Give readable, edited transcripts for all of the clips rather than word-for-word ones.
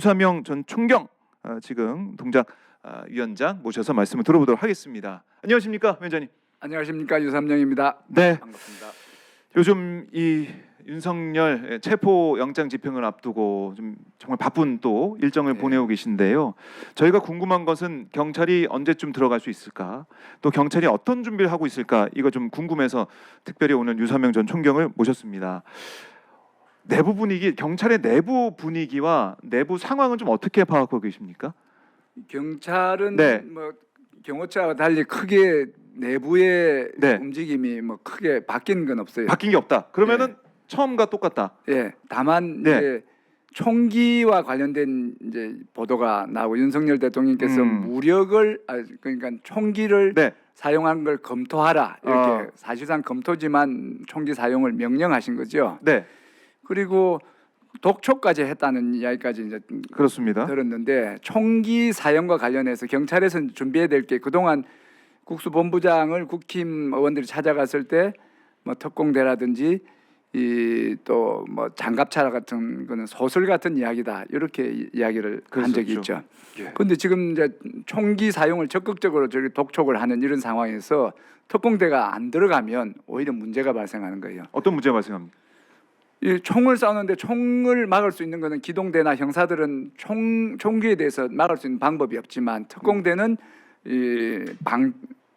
유사명 전 총경 지금 동작 위원장 모셔서 말씀을 들어보도록 하겠습니다. 안녕하십니까, 위원장님? 안녕하십니까, 유삼영입니다. 네. 반갑습니다. 요즘 이 윤석열 체포 영장 집행을 앞두고 좀 정말 바쁜 또 일정을 보내고 계신데요. 저희가 궁금한 것은 경찰이 언제쯤 들어갈 수 있을까? 또 경찰이 어떤 준비를 하고 있을까? 이거 좀 궁금해서 특별히 오늘 유사명 전 총경을 모셨습니다. 내부 분위기, 경찰의 내부 분위기와 내부 상황은 좀 어떻게 파악하고 계십니까? 경찰은 네. 뭐 경호처와 달리 크게 내부의 네. 움직임이 뭐 크게 바뀐 건 없어요. 바뀐 게 없다. 그러면은 처음과 똑같다. 예, 다만 네. 이제 총기와 관련된 이제 보도가 나오고 윤석열 대통령께서 무력을 그러니까 총기를 네. 사용한 걸 검토하라 이렇게 아. 사실상 검토지만 총기 사용을 명령하신 거죠. 네. 그리고 독촉까지 했다는 이야기까지 이제 그렇습니다. 들었는데 총기 사용과 관련해서 경찰에서는 준비해야 될 게 그동안 국수본부장을 국힘 의원들이 찾아갔을 때 뭐 특공대라든지 이 또 뭐 장갑차 같은 거는 소설 같은 이야기다 이렇게 이야기를 한 적이 있죠. 그런데 지금 이제 총기 사용을 적극적으로 저기 독촉을 하는 이런 상황에서 특공대가 안 들어가면 오히려 문제가 발생하는 거예요. 어떤 문제가 발생합니까? 이 총을 쏘는데 총을 막을 수 있는 거는 기동대나 형사들은 총기에 대해서 막을 수 있는 방법이 없지만 특공대는 이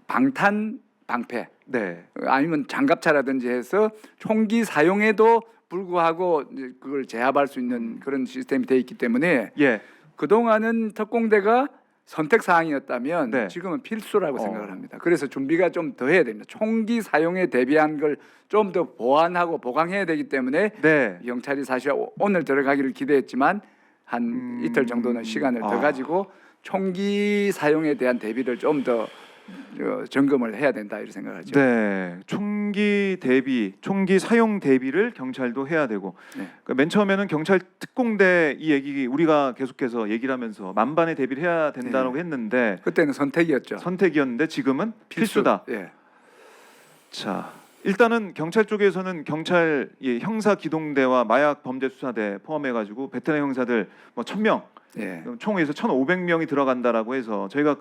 방탄 방패 네. 아니면 장갑차라든지 해서 총기 사용에도 불구하고 이제 그걸 제압할 수 있는 그런 시스템이 돼 있기 때문에 예. 그동안은 특공대가 선택 사항이었다면 네. 지금은 필수라고 생각을 합니다. 그래서 준비가 좀 더 해야 됩니다. 총기 사용에 대비한 걸 좀 더 보완하고 보강해야 되기 때문에 네. 경찰이 사실 오늘 들어가기를 기대했지만 한 이틀 정도는 시간을 더 가지고 총기 사용에 대한 대비를 좀 더 점검을 해야 된다 이렇게 생각하죠. 네. 총기 대비, 총기 사용 대비를 경찰도 해야 되고. 네. 그러니까 맨 처음에는 경찰 특공대 이 얘기 우리가 계속해서 얘기를 하면서 만반의 대비를 해야 된다고 했는데 그때는 선택이었죠. 선택이었는데 지금은 필수다. 예. 자, 일단은 경찰 쪽에서는 경찰 형사 기동대와 마약 범죄 수사대 포함해가지고 베테랑 형사들 뭐 1,000명, 예. 총에서 1,500명이 들어간다라고 해서 저희가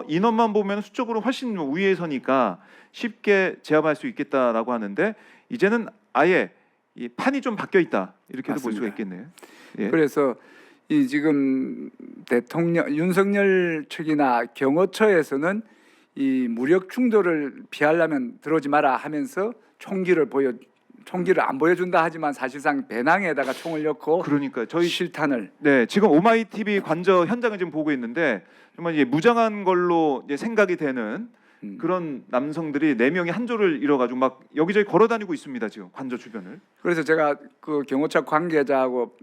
인원만 보면 수적으로 훨씬 위에 서니까 쉽게 제압할 수 있겠다라고 하는데 이제는 아예 이 판이 좀 바뀌어 있다 이렇게도 볼 수가 맞습니다. 있겠네요. 예. 그래서 이 지금 대통령 윤석열 측이나 경호처에서는 이 무력 충돌을 피하려면 들어오지 마라 하면서 총기를 안 보여준다 하지만 사실상 배낭에다가 총을 넣고 그러니까 저희 실탄을 네, 지금 오마이 TV 관저 현장을 지금 보고 있는데 정말 이제 무장한 걸로 이제 생각이 되는 그런 남성들이 4명이 한 조를 이뤄가지고 막 여기저기 걸어다니고 있습니다. 지금 관저 주변을. 그래서 제가 그 경호처 관계자하고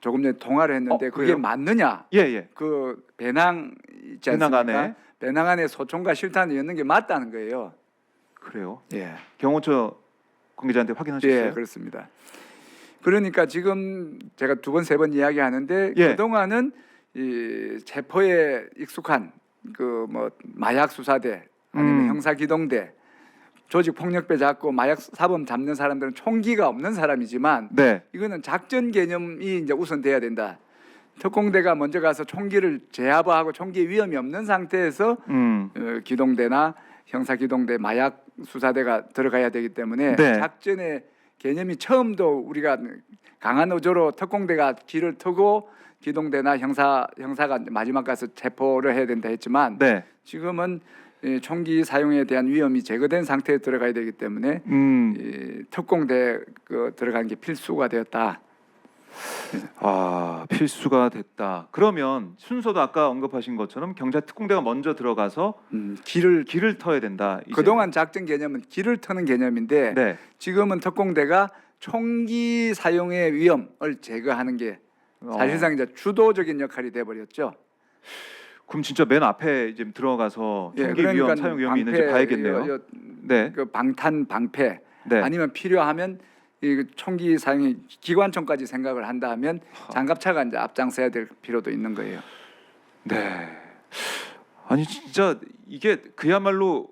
조금 전에 통화를 했는데 그게 그래요? 맞느냐? 예. 그 배낭 있지 배낭 않습니까? 안에. 배낭 안에 소총과 실탄을 넣는 게 맞다는 거예요. 그래요. 예. 경호처 관계자한테 확인하셨어요? 예, 그렇습니다. 그러니까 지금 제가 2번, 3번 이야기하는데 예. 그동안은 이 체포에 익숙한 그 뭐 마약 수사대 아니면 형사 기동대 조직 폭력배 잡고 마약 사범 잡는 사람들은 총기가 없는 사람이지만 네. 이거는 작전 개념이 이제 우선돼야 된다. 특공대가 먼저 가서 총기를 제압하고 총기 위험이 없는 상태에서 기동대나 형사 기동대 마약 수사대가 들어가야 되기 때문에 네. 작전의 개념이 처음도 우리가 강한 의조로 특공대가 길을 트고 기동대나 형사가 마지막 가서 체포를 해야 된다 했지만 네. 지금은 이 총기 사용에 대한 위험이 제거된 상태에 들어가야 되기 때문에 이 특공대 들어가는 게 필수가 되었다. 아, 필수가 됐다. 그러면 순서도 아까 언급하신 것처럼 경찰 특공대가 먼저 들어가서 길을 터야 된다. 이제. 그동안 작전 개념은 길을 터는 개념인데 네. 지금은 특공대가 총기 사용의 위험을 제거하는 게 사실상 이제 주도적인 역할이 돼 버렸죠. 그럼 진짜 맨 앞에 이제 들어가서 총기 그러니까 위험, 사용 위험이 있는지 봐야겠네요. 네. 그 방탄 방패 네. 아니면 필요하면 이 총기 사용이 기관총까지 생각을 한다면 장갑차가 이제 앞장서야 될 필요도 있는 거예요. 네. 아니 진짜 이게 그야말로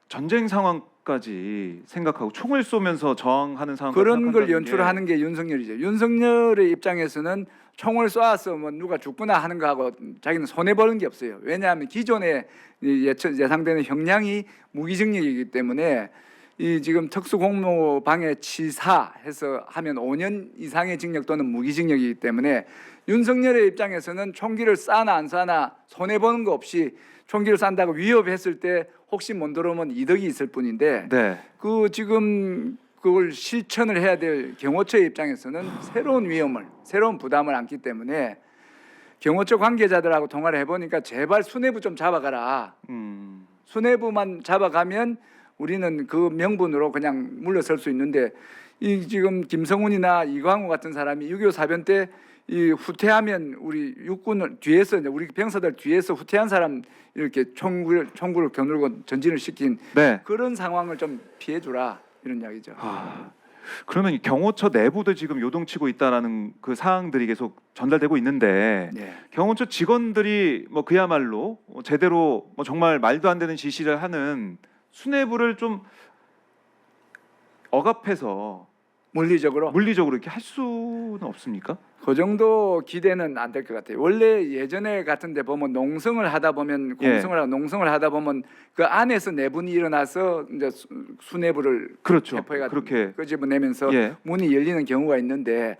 전쟁 상황까지 생각하고 총을 쏘면서 저항하는 상황 그런 걸 연출하는 게 윤석열이죠. 윤석열의 입장에서는 총을 쏘아서 뭐 누가 죽거나 하는 거하고 자기는 손해 보는 게 없어요. 왜냐하면 기존에 예상되는 형량이 무기징역이기 때문에 이 지금 특수공무방해치사 해서 하면 5년 이상의 징역 또는 무기징역이기 때문에 윤석열의 입장에서는 총기를 쏴나 안 쏴나 손해 보는 거 없이 총기를 쏜다고 위협했을 때 혹시 못 들어오면 이득이 있을 뿐인데 네. 그 지금 그걸 실천을 해야 될 경호처의 입장에서는 새로운 위험을, 새로운 부담을 안기 때문에 경호처 관계자들하고 통화를 해보니까 제발 수뇌부 좀 잡아가라. 수뇌부만 잡아가면 우리는 그 명분으로 그냥 물러설 수 있는데 이 지금 김성훈이나 이광우 같은 사람이 6.25 사변 때 이 후퇴하면 우리 육군을 뒤에서 이제 우리 병사들 뒤에서 후퇴한 사람 이렇게 총구를 겨누르고 전진을 시킨 네. 그런 상황을 좀 피해 주라 이런 이야기죠. 그러면 경호처 내부도 지금 요동치고 있다라는 그 사항들이 계속 전달되고 있는데 네. 경호처 직원들이 뭐 그야말로 제대로 뭐 정말 말도 안 되는 지시를 하는 수뇌부를 좀 억압해서 물리적으로 이렇게 할 수는 없습니까? 그 정도 기대는 안 될 것 같아요. 원래 예전에 같은데 보면 농성을 하다 보면 공성을 하고 농성을 하다 보면 그 안에서 내분이 일어나서 이제 수뇌부를 그렇죠. 체포해가 그렇게 끄집어내면서 예. 문이 열리는 경우가 있는데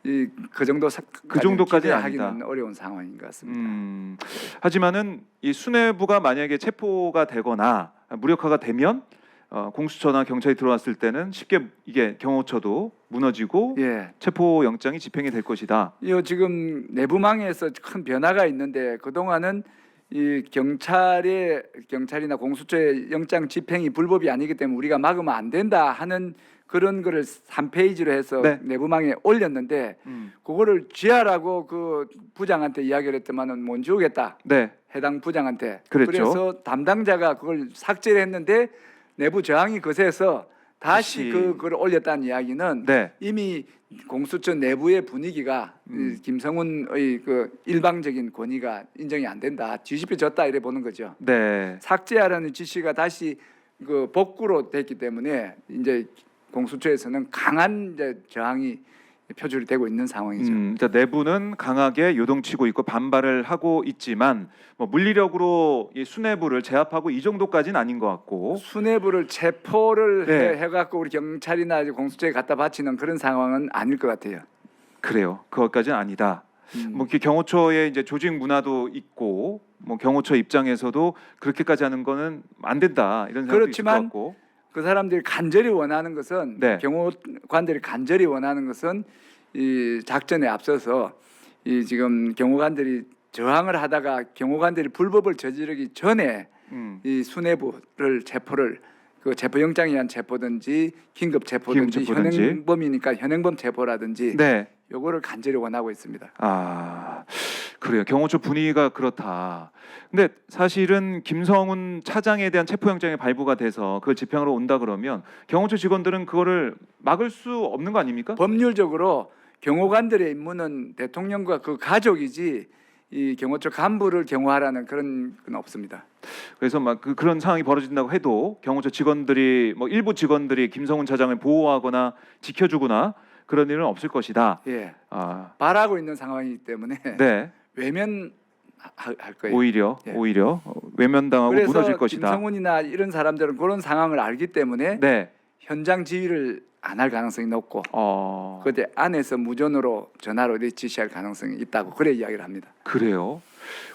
그 정도까지는 하기는 아니다. 어려운 상황인 것 같습니다. 하지만은 이 수뇌부가 만약에 체포가 되거나 무력화가 되면 공수처나 경찰이 들어왔을 때는 쉽게 이게 경호처도 무너지고 예. 체포 영장이 집행이 될 것이다. 이 지금 내부망에서 큰 변화가 있는데 그 동안은 이 경찰이나 공수처의 영장 집행이 불법이 아니기 때문에 우리가 막으면 안 된다 하는 그런 거를 3페이지로 해서 네. 내부망에 올렸는데 그거를 지하라고 그 부장한테 이야기를 했더만은 못 지우겠다. 네, 해당 부장한테. 그랬죠. 그래서 담당자가 그걸 삭제를 했는데 내부 저항이 거세서 다시 그걸 올렸다는 이야기는 네, 이미 공수처 내부의 분위기가 이 김성훈의 그 일방적인 권위가 인정이 안 된다, 뒤집혀졌다 이래 보는 거죠. 네. 삭제하라는 지시가 다시 그 복구로 됐기 때문에 이제 공수처에서는 강한 이제 저항이 표출이 되고 있는 상황이죠. 그러니까 내부는 강하게 요동치고 있고 반발을 하고 있지만 뭐 물리력으로 이 수뇌부를 제압하고 이 정도까지는 아닌 것 같고. 수뇌부를 체포를 네. 해갖고 우리 경찰이나 이제 공수처에 갖다 바치는 그런 상황은 아닐 것 같아요. 그래요. 그것까지는 아니다. 뭐 이렇게 경호처의 이제 조직 문화도 있고 뭐 경호처 입장에서도 그렇게까지 하는 거는 안 된다 이런 생각도 그렇지만 있을 것 같고. 그 사람들이 간절히 원하는 것은 네. 경호관들이 간절히 원하는 것은 이 작전에 앞서서 이 지금 경호관들이 저항을 하다가 경호관들이 불법을 저지르기 전에 이 수뇌부를 체포를 그 체포영장에 의한 체포든지 긴급 체포든지 체포든지. 현행범이니까 현행범 체포라든지 네. 요거를 간절히 원하고 있습니다. 아, 그래요. 경호처 분위기가 그렇다. 근데 사실은 김성훈 차장에 대한 체포영장이 발부가 돼서 그걸 집행하러 온다 그러면 경호처 직원들은 그거를 막을 수 없는 거 아닙니까? 법률적으로 경호관들의 임무는 대통령과 그 가족이지 이 경호처 간부를 경호하라는 그런 건 없습니다. 그래서 막 그런 상황이 벌어진다고 해도 경호처 직원들이 뭐 일부 직원들이 김성훈 차장을 보호하거나 지켜주거나 그런 일은 없을 것이다. 예, 아, 바라고 있는 상황이기 때문에 네. 외면할 거예요. 오히려 예. 외면당하고 그래서 무너질 것이다. 김성훈이나 이런 사람들은 그런 상황을 알기 때문에 네. 현장 지휘를 안 할 가능성이 높고 그때 안에서 무전으로 전화로 지시할 가능성이 있다고 그래 이야기를 합니다. 그래요.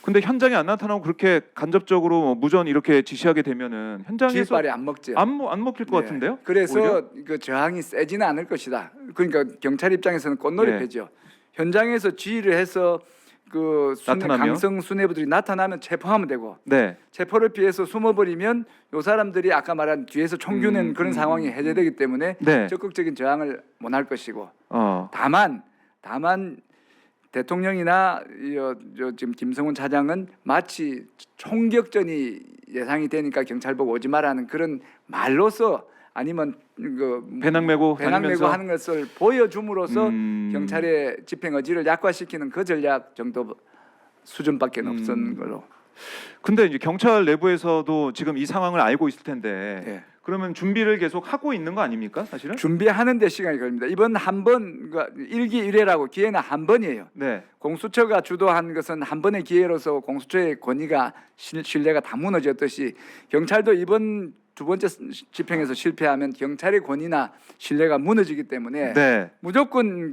근데 현장에 안 나타나고 그렇게 간접적으로 뭐 무전 이렇게 지시하게 되면은 현장에서 깃발이 안 먹죠. 안 먹힐 것 네. 같은데요? 그래서 오히려? 그 저항이 세지는 않을 것이다. 그러니까 경찰 입장에서는 꽃놀이 네. 패죠. 현장에서 지휘를 해서 그 나타나면? 강성 수뇌부들이 나타나면 체포하면 되고 네. 체포를 피해서 숨어버리면 요 사람들이 아까 말한 뒤에서 총규낸 그런 상황이 해제되기 때문에 네. 적극적인 저항을 못 할 것이고 어. 다만 대통령이나 지금 김성훈 차장은 마치 총격전이 예상이 되니까 경찰 보고 오지 마라는 그런 말로서 아니면 그 배낭 메고 다니면서? 하는 것을 보여줌으로써 음. 경찰의 집행 의지를 약화시키는 그 전략 정도 수준밖에 없었는 걸로. 근데 이제 경찰 내부에서도 지금 이 상황을 알고 있을 텐데 예. 그러면 준비를 계속 하고 있는 거 아닙니까, 사실은? 준비하는 데 시간이 걸립니다. 이번 한 번 일기 1회라고 기회는 한 번이에요. 네. 공수처가 주도한 것은 한 번의 기회로서 공수처의 권위가 신뢰가 다 무너졌듯이 경찰도 이번 두 번째 집행에서 실패하면 경찰의 권위나 신뢰가 무너지기 때문에 네. 무조건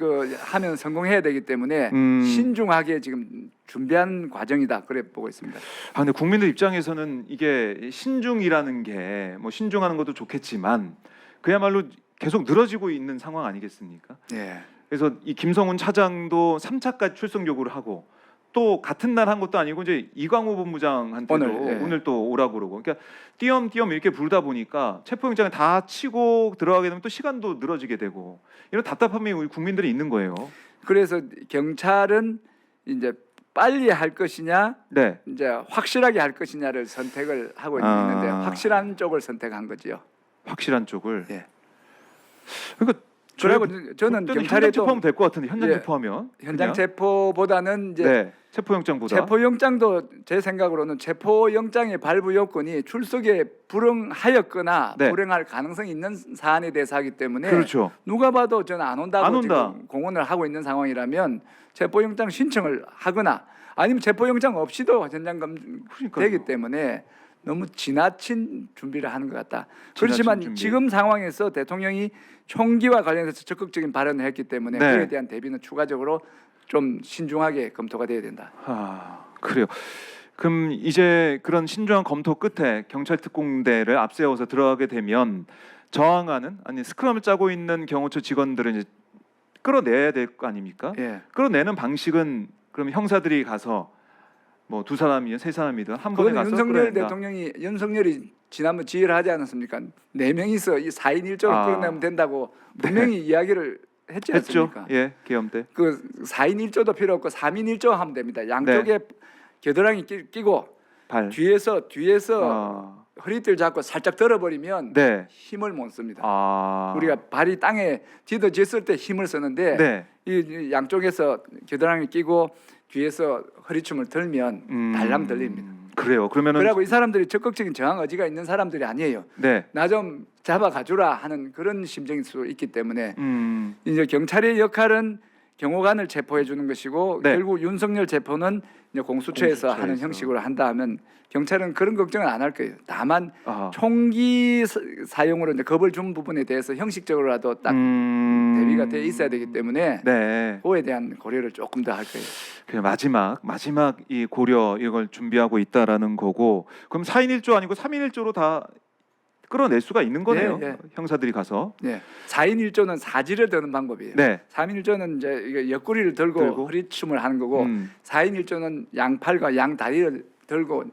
하면 성공해야 되기 때문에 신중하게 지금 준비한 과정이다 그래 보고 있습니다. 아, 근데 국민들 입장에서는 이게 신중이라는 게 뭐 신중하는 것도 좋겠지만 그야말로 계속 늘어지고 있는 상황 아니겠습니까? 예. 그래서 이 김성훈 차장도 3차까지 출석 요구를 하고 또 같은 날 한 것도 아니고 이제 이광호 본부장한테도 오늘, 예. 또 오라고 그러고, 그러니까 띄엄띄엄 이렇게 부르다 보니까 체포영장을 다 치고 들어가게 되면 또 시간도 늘어지게 되고 이런 답답함이 우리 국민들이 있는 거예요. 그래서 경찰은 이제 빨리 할 것이냐, 네. 이제 확실하게 할 것이냐를 선택을 하고 있는데 확실한 쪽을 선택한 거지요. 확실한 쪽을. 예. 그러니까 그리고 저는 현장 경찰에 체포하면 될 것 같은데 현장 예, 체포하면 현장 그냥? 체포보다는 이제 네. 체포영장보다. 체포영장도 제 생각으로는 체포영장의 발부 요건이 출석에 불응하였거나 네. 불응할 가능성이 있는 사안에 대해서 하기 때문에 그렇죠. 누가 봐도 저는 안 온다고 안 온다. 지금 공언을 하고 있는 상황이라면 체포영장 신청을 하거나 아니면 체포영장 없이도 현장 검증되기 때문에 너무 지나친 준비를 하는 것 같다. 그렇지만 준비. 지금 상황에서 대통령이 총기와 관련해서 적극적인 발언을 했기 때문에 네. 그에 대한 대비는 추가적으로 좀 신중하게 검토가 돼야 된다. 아, 그래요. 그럼 이제 그런 신중한 검토 끝에 경찰 특공대를 앞세워서 들어가게 되면 저항하는, 아니 스크럼을 짜고 있는 경호처 직원들은 이제 끌어내야 될 거 아닙니까? 예. 끌어내는 방식은 그럼 형사들이 가서 뭐 두 사람이든 세 사람이든 한 번에 그거는 가서 윤석열 끌어낸다. 대통령이 윤석열이 지난번 지휘를 하지 않았습니까? 4명이서 이 4인 1조로 끌어내면 된다고 분명히 이야기를 했지 했죠. 않습니까? 예, 계엄 때. 그 4인 1조도 필요 없고 3인 1조 하면 됩니다. 양쪽에 겨드랑이 끼고 발. 뒤에서 아, 허리띠를 잡고 살짝 들어버리면 네. 힘을 못 씁니다. 아. 우리가 발이 땅에 디뎌졌을 때 힘을 쓰는데 네. 이 양쪽에서 겨드랑이 끼고 뒤에서 허리춤을 들면 달랑 들립니다. 그래요. 그러면은 그리고 이 사람들이 적극적인 저항 의지가 있는 사람들이 아니에요. 네. 나 좀 잡아가주라 하는 그런 심정일 수 있기 때문에 음. 이제 경찰의 역할은 경호관을 체포해 주는 것이고 네. 결국 윤석열 체포는 이제 공수처에서 하는 형식으로 한다 하면 경찰은 그런 걱정은 안 할 거예요. 다만 아. 총기 사용으로 이제 겁을 준 부분에 대해서 형식적으로라도 딱 대비가 돼 있어야 되기 때문에 네. 그거에 대한 고려를 조금 더 할 거예요. 그냥 마지막 이 고려 이걸 준비하고 있다라는 거고, 그럼 4인 1조 아니고 3인 1조로 다 끌어낼 수가 있는 거네요. 네, 네. 형사들이 가서. 네. 4인 1조는 사지를 드는 방법이에요. 네. 3인 1조는 이제 이게 옆구리를 들고 허리춤을 하는 거고 4인 1조는 양팔과 양다리를 들고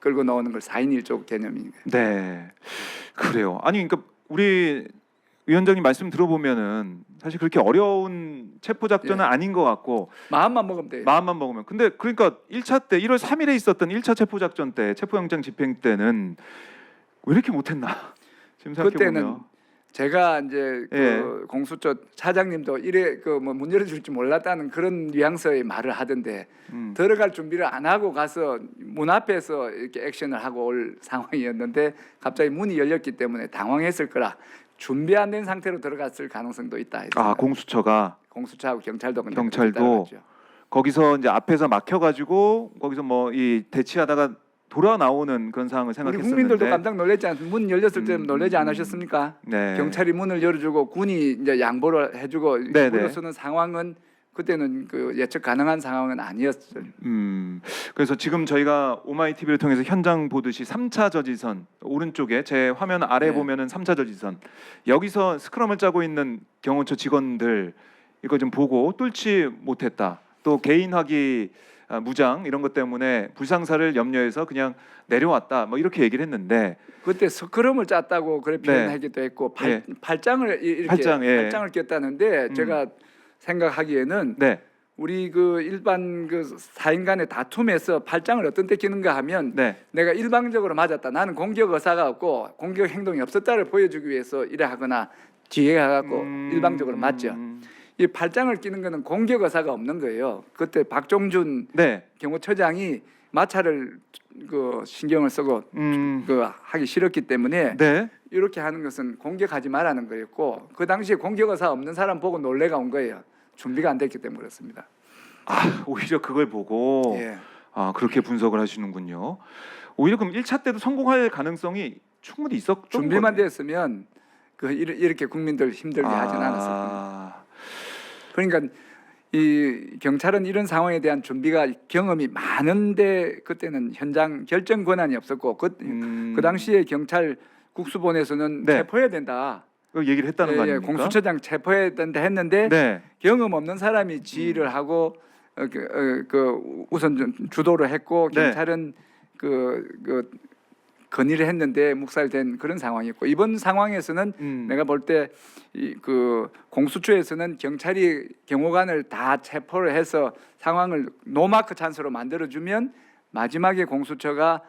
끌고 나오는 걸 4인 1조 개념인 거예요. 네. 그래요. 아니 그러니까 우리 위원장님 말씀 들어보면은 사실 그렇게 어려운 체포 작전은 아닌 것 같고 마음만 먹으면 돼요. 마음만 먹으면. 근데 그러니까 1차 때 1월 3일에 있었던 1차 체포 작전 때 체포영장 집행 때는 왜 이렇게 못했나? 지금 생각해 그때는 보면. 제가 이제 그 공수처 차장님도 이래 그 뭐 문 열어줄 줄 몰랐다는 그런 뉘앙스의 말을 하던데 들어갈 준비를 안 하고 가서 문 앞에서 이렇게 액션을 하고 올 상황이었는데 갑자기 문이 열렸기 때문에 당황했을 거라. 준비 안 된 상태로 들어갔을 가능성도 있다. 아, 공수처가 공수처하고 경찰도 거기서 이제 앞에서 막혀가지고 거기서 뭐 이 대치하다가 돌아나오는 그런 상황을 우리 생각했었는데 국민들도 깜짝 놀랐지 않습니까? 문 열렸을 때 놀라지 않으셨습니까? 네. 경찰이 문을 열어주고 군이 이제 양보를 해주고 네, 물러서는 상황은 그때는 그 예측 가능한 상황은 아니었어요. 그래서 지금 저희가 오마이 TV를 통해서 현장 보듯이 3차 저지선 오른쪽에 제 화면 아래 네. 보면은 3차 저지선 여기서 스크럼을 짜고 있는 경호처 직원들 이거 좀 보고 뚫지 못했다. 또 개인 화기 무장 이런 것 때문에 불상사를 염려해서 그냥 내려왔다. 뭐 이렇게 얘기를 했는데 그때 스크럼을 짰다고 그래 표현하기도 했고 팔짱을 이렇게 팔짱을 꼈다는데 제가 생각하기에는 우리 그 일반 그 사인간의 다툼에서 팔짱을 어떤 때 끼는가 하면 내가 일방적으로 맞았다. 나는 공격 의사가 없고 공격 행동이 없었다를 보여주기 위해서 이래 하거나 뒤에 가갖고 일방적으로 맞죠. 이 팔짱을 끼는 거는 공격 의사가 없는 거예요. 그때 박종준 경호처장이 마찰을 그 신경을 쓰고 그 하기 싫었기 때문에 네. 이렇게 하는 것은 공격하지 말라는 거였고 그 당시에 공격 의사 없는 사람 보고 놀래가 온 거예요. 준비가 안 됐기 때문에 그렇습니다. 아, 오히려 그걸 보고 예. 그렇게 분석을 하시는군요. 오히려 그럼 1차 때도 성공할 가능성이 충분히 있었던 준비만 거네요. 됐으면 그 이렇게 국민들 힘들게 하진 않았을 겁니다. 그러니까 이 경찰은 이런 상황에 대한 준비가 경험이 많은데 그때는 현장 결정 권한이 없었고 그 당시에 경찰 국수본에서는 네. 체포해야 된다. 그 얘기를 했다는 거 아닙니까? 공수처장 체포해야 된다 했는데 네. 경험 없는 사람이 지휘를 하고 우선 주도를 했고 네. 경찰은 그 건의를 했는데 묵살된 그런 상황이었고 이번 상황에서는 내가 볼 때 그 공수처에서는 경찰이 경호관을 다 체포를 해서 상황을 노마크 찬스로 만들어주면 마지막에 공수처가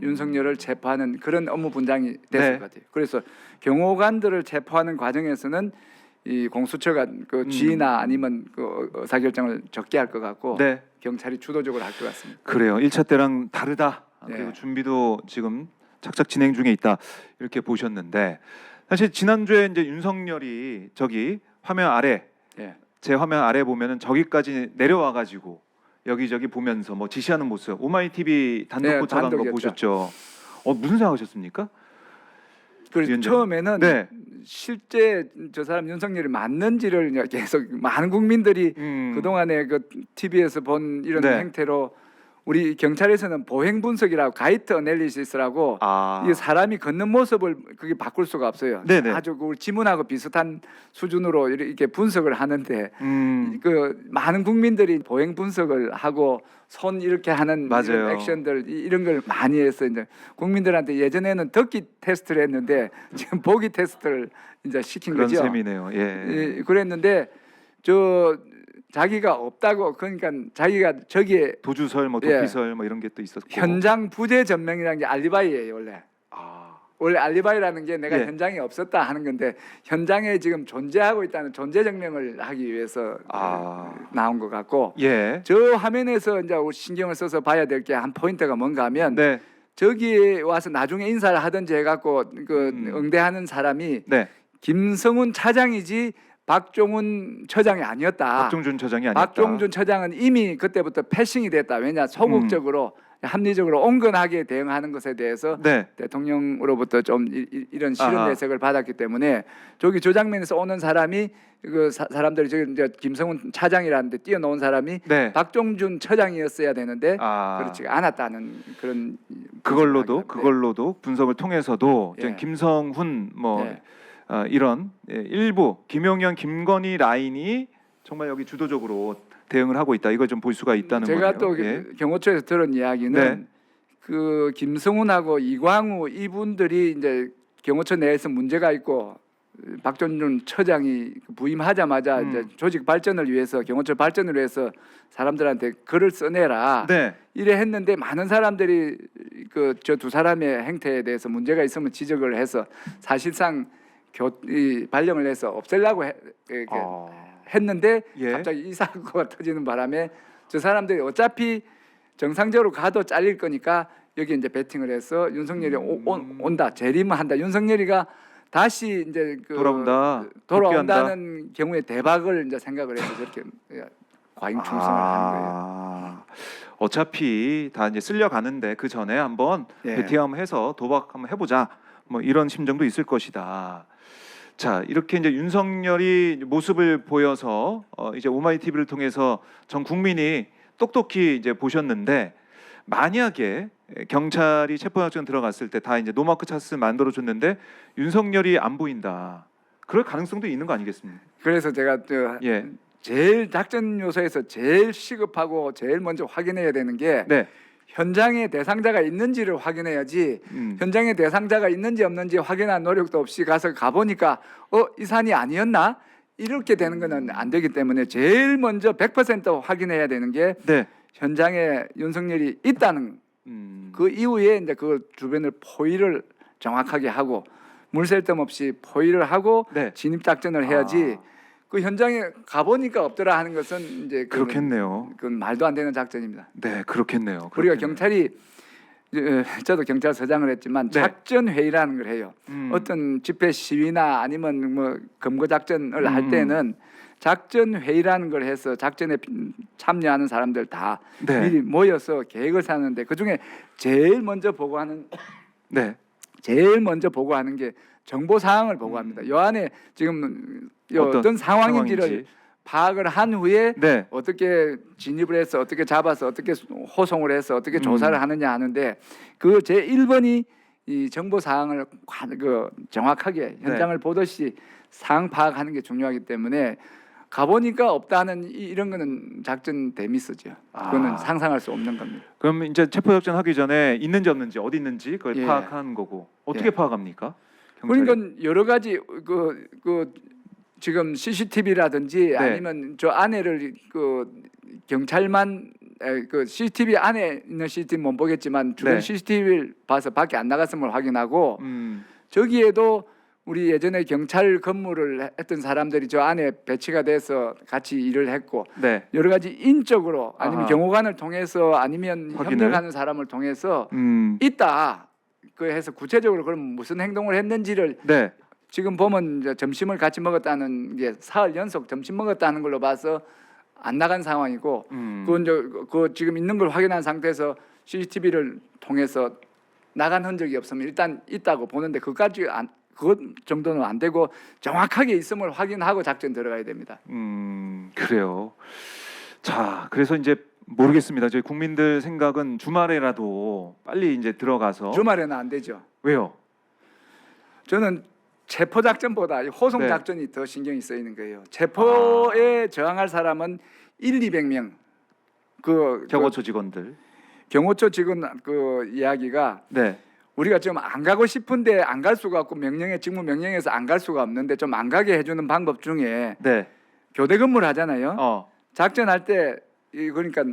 윤석열을 체포하는 그런 업무 분장이 됐을 네. 것 같아요. 그래서 경호관들을 체포하는 과정에서는 이 공수처가 그 지휘나 아니면 그 의사결정을 적게 할 것 같고 네. 경찰이 주도적으로 할 것 같습니다. 그래요. 1차 때랑 다르다. 네. 그리고 준비도 지금 착착 진행 중에 있다. 이렇게 보셨는데 사실 지난주에 이제 윤석열이 저기 화면 아래 예. 제 화면 아래 보면은 저기까지 내려와 가지고 여기저기 보면서 뭐 지시하는 모습 오마이 TV 단독 네, 포착한 거 단독이었죠. 보셨죠? 무슨 생각하셨습니까? 그래서 위원장님. 처음에는 네. 실제 저 사람 윤석열이 맞는지를 계속 많은 국민들이 그동안에 그 TV에서 본 이런 네. 행태로 우리 경찰에서는 보행 분석이라고 가이트 어널리시스라고 이 사람이 걷는 모습을 그게 바꿀 수가 없어요. 네네. 아주 그 지문하고 비슷한 수준으로 이렇게 분석을 하는데 그 많은 국민들이 보행 분석을 하고 손 이렇게 하는 맞아요. 이런 액션들 이런 걸 많이 해서 이제 국민들한테 예전에는 듣기 테스트를 했는데 지금 보기 테스트를 이제 시킨 그런 거죠. 셈이네요. 예. 예, 그랬는데 저 자기가 없다고 그러니까 자기가 저기에 도주설 뭐 예. 도피설 뭐 이런 게 또 있었고. 현장 부재 전명이라는 게 알리바이예요 원래. 원래 알리바이라는 게 내가 예. 현장에 없었다 하는 건데 현장에 지금 존재하고 있다는 존재 증명을 하기 위해서 나온 것 같고 예. 저 화면에서 이제 신경을 써서 봐야 될 게 한 포인트가 뭔가 하면 네. 저기 와서 나중에 인사를 하든지 해갖고 그 응대하는 사람이 네. 김성훈 차장이지 박종훈 처장이 아니었다. 박종준 처장이 아니었다. 박종준 처장은 이미 그때부터 패싱이 됐다. 왜냐 소극적으로 합리적으로 온건하게 대응하는 것에 대해서 네. 대통령으로부터 좀 이런 싫은 아하. 내색을 받았기 때문에 저기 저 장면에서 오는 사람이 그 사람들이 저기 이제 김성훈 차장이라는데 뛰어놓은 사람이 네. 박종준 처장이었어야 되는데 그렇지 않았다는 그런 그걸로도 분석을 통해서도 예. 김성훈 뭐 예. 이런 일부 김용현, 김건희 라인이 정말 여기 주도적으로 대응을 하고 있다. 이걸 좀 볼 수가 있다는 거예요. 제가 또 예. 경호처에서 들은 이야기는 네. 그 김성훈하고 이광우 이분들이 이제 경호처 내에서 문제가 있고 박종준 처장이 부임하자마자 이제 조직 발전을 위해서 경호처 발전을 위해서 사람들한테 글을 써내라. 네. 이래 했는데 많은 사람들이 그 저 두 사람의 행태에 대해서 문제가 있으면 지적을 해서 사실상 발령을 해서 없애려고 했는데 예. 갑자기 이 사고가 터지는 바람에 저 사람들이 어차피 정상적으로 가도 잘릴 거니까 여기 이제 베팅을 해서 윤석열이 온다 재림한다 윤석열이가 다시 이제 그 돌아온다는 경우에 대박을 이제 생각을 해서 저렇게 과잉 충성을 하는 거예요. 어차피 다 이제 쓸려가는데 그 전에 한번 예. 베팅 한번 해서 도박 한번 해보자. 뭐 이런 심정도 있을 것이다. 자, 이렇게 이제 윤석열이 모습을 보여서 이제 오마이 TV를 통해서 전 국민이 똑똑히 이제 보셨는데 만약에 경찰이 체포영장 들어갔을 때 다 이제 노마크 차스 만들어 줬는데 윤석열이 안 보인다. 그럴 가능성도 있는 거 아니겠습니까? 그래서 제가 예. 제일 작전 요소에서 제일 시급하고 제일 먼저 확인해야 되는 게 네. 현장에 대상자가 있는지를 확인해야지 현장에 대상자가 있는지 없는지 확인할 노력도 없이 가보니까 이 산이 아니었나 이렇게 되는 거는 안 되기 때문에 제일 먼저 100% 확인해야 되는 게 네. 현장에 윤석열이 있다는 그 이후에 이제 그 주변을 포위를 정확하게 하고 물샐 틈 없이 포위를 하고 네. 진입 작전을 해야지 그 현장에 가보니까 없더라 하는 것은 이제 그렇겠네요. 그건 말도 안 되는 작전입니다. 네, 그렇겠네요. 우리가 경찰이 저도 경찰서장을 했지만 네. 작전 회의라는 걸 해요. 음. 어떤 집회 시위나 아니면 뭐 검거 작전을 할 음. 때는 작전 회의라는 걸 해서 작전에 참여하는 사람들 다 네. 미리 모여서 계획을 세우는데 그 중에 제일 먼저 보고하는 네. 게 정보 사항을 보고합니다. 요 안에 지금 어떤 상황인지를 상황인지. 파악을 한 후에 네. 어떻게 진입을 해서 어떻게 잡아서 어떻게 호송을 해서 어떻게 조사를 음. 하느냐 하는데 그 제 1번이 이 정보 사항을 정확하게 현장을 보듯이 상황 파악하는 게 중요하기 때문에 가보니까 없다는 이런 거는 작전 데미스죠. 그거는 아. 상상할 수 없는 겁니다. 그럼 이제 체포 작전 하기 전에 있는지 없는지 어디 있는지 그걸 예. 파악하는 거고 어떻게 예. 파악합니까? 경찰이? 그러니까 여러 가지 그 지금 CCTV라든지 네. 아니면 저 안에를 그 경찰만 그 CCTV 안에 있는 CCTV 못 보겠지만 주변 네. CCTV를 봐서 밖에 안 나갔음을 확인하고 음. 저기에도 우리 예전에 경찰 근무를 했던 사람들이 저 안에 배치가 돼서 같이 일을 했고 네. 여러 가지 인적으로 아니면 아하. 경호관을 통해서 아니면 확인을? 협력하는 사람을 통해서 있다. 그 해서 구체적으로 그럼 무슨 행동을 했는지를 네. 지금 보면 이제 점심을 같이 먹었다는 게 사흘 연속 점심 먹었다는 걸로 봐서 안 나간 상황이고 그건 그 지금 있는 걸 확인한 상태에서 CCTV를 통해서 나간 흔적이 없으면 일단 있다고 보는데 그것 정도는 안 되고 정확하게 있음을 확인하고 작전 들어가야 됩니다. 그래요. 자, 그래서 이제 모르겠습니다. 저희 국민들 생각은 주말에라도 빨리 이제 들어가서 주말에는 안 되죠. 왜요? 저는 체포 작전보다 호송 네. 작전이 더 신경이 쓰이는 거예요. 체포에 저항할 사람은 200명. 경호처 직원들. 경호처 직원 그 이야기가 네. 우리가 좀 안 가고 싶은데 안 갈 수가 없고 직무 명령에서 안 갈 수가 없는데 좀 안 가게 해주는 방법 중에 네. 교대 근무를 하잖아요. 작전할 때 그러니까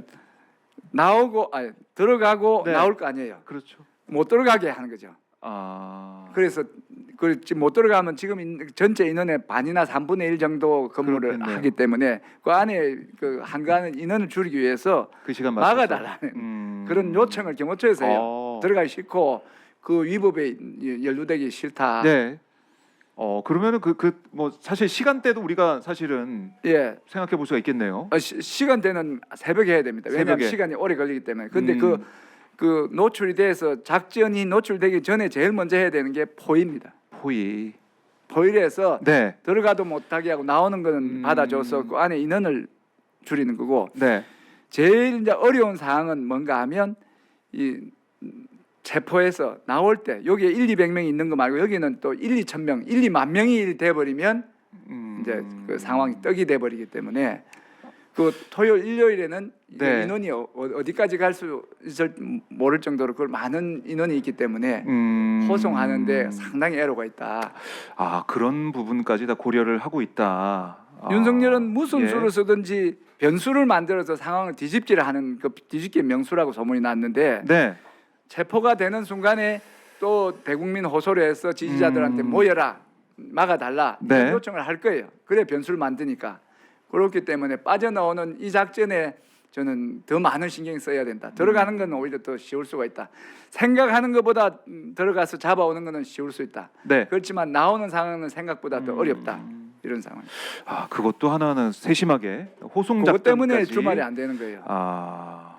들어가고 네. 나올 거 아니에요. 그렇죠. 못 들어가게 하는 거죠. 그래서 못 들어가면 지금 전체 인원의 반이나 3분의 1 정도 근무를 그렇겠네요. 하기 때문에 그 안에 그 한가하는 인원을 줄이기 위해서 그 시간 맞춰서. 막아달라는 그런 요청을 경호처에서 해요. 들어가기 싫고 그 위법에 연루되기 싫다. 네. 그러면은 뭐 사실 시간대도 우리가 사실은 예. 생각해 볼 수가 있겠네요. 시간대는 새벽에 해야 됩니다. 왜냐하면 새벽에. 시간이 오래 걸리기 때문에. 근데 그 노출이 돼서 작전이 노출되기 전에 제일 먼저 해야 되는 게 포위입니다. 포위를 해서 네. 들어가도 못하게 하고 나오는 거는 받아줘서 그 안에 인원을 줄이는 거고 네. 제일 이제 어려운 사항은 뭔가 하면 이 체포해서 나올 때 여기에 200명이 있는 거 말고 여기는 또 2천 명, 2만 명이 돼버리면 이제 그 상황이 떡이 돼버리기 때문에 그 토요일, 일요일에는 네. 인원이 어디까지 갈 수 있을 모를 정도로 그 많은 인원이 있기 때문에 호송하는데 상당히 애로가 있다. 그런 부분까지 다 고려를 하고 있다. 윤석열은 무슨 예. 수를 쓰든지 변수를 만들어서 상황을 뒤집기를 하는 그 뒤집기 명수라고 소문이 났는데 네. 체포가 되는 순간에 또 대국민 호소를 해서 지지자들한테 모여라, 막아달라 네. 이런 요청을 할 거예요. 그래 변수를 만드니까. 그렇기 때문에 빠져나오는 이 작전에 저는 더 많은 신경을 써야 된다. 들어가는 건 오히려 더 쉬울 수가 있다. 생각하는 것보다 들어가서 잡아오는 것은 쉬울 수 있다. 네. 그렇지만 나오는 상황은 생각보다 더 어렵다. 이런 상황. 그것도 하나는 세심하게 호송 그것 때문에 작전까지. 주말에 안 되는 거예요.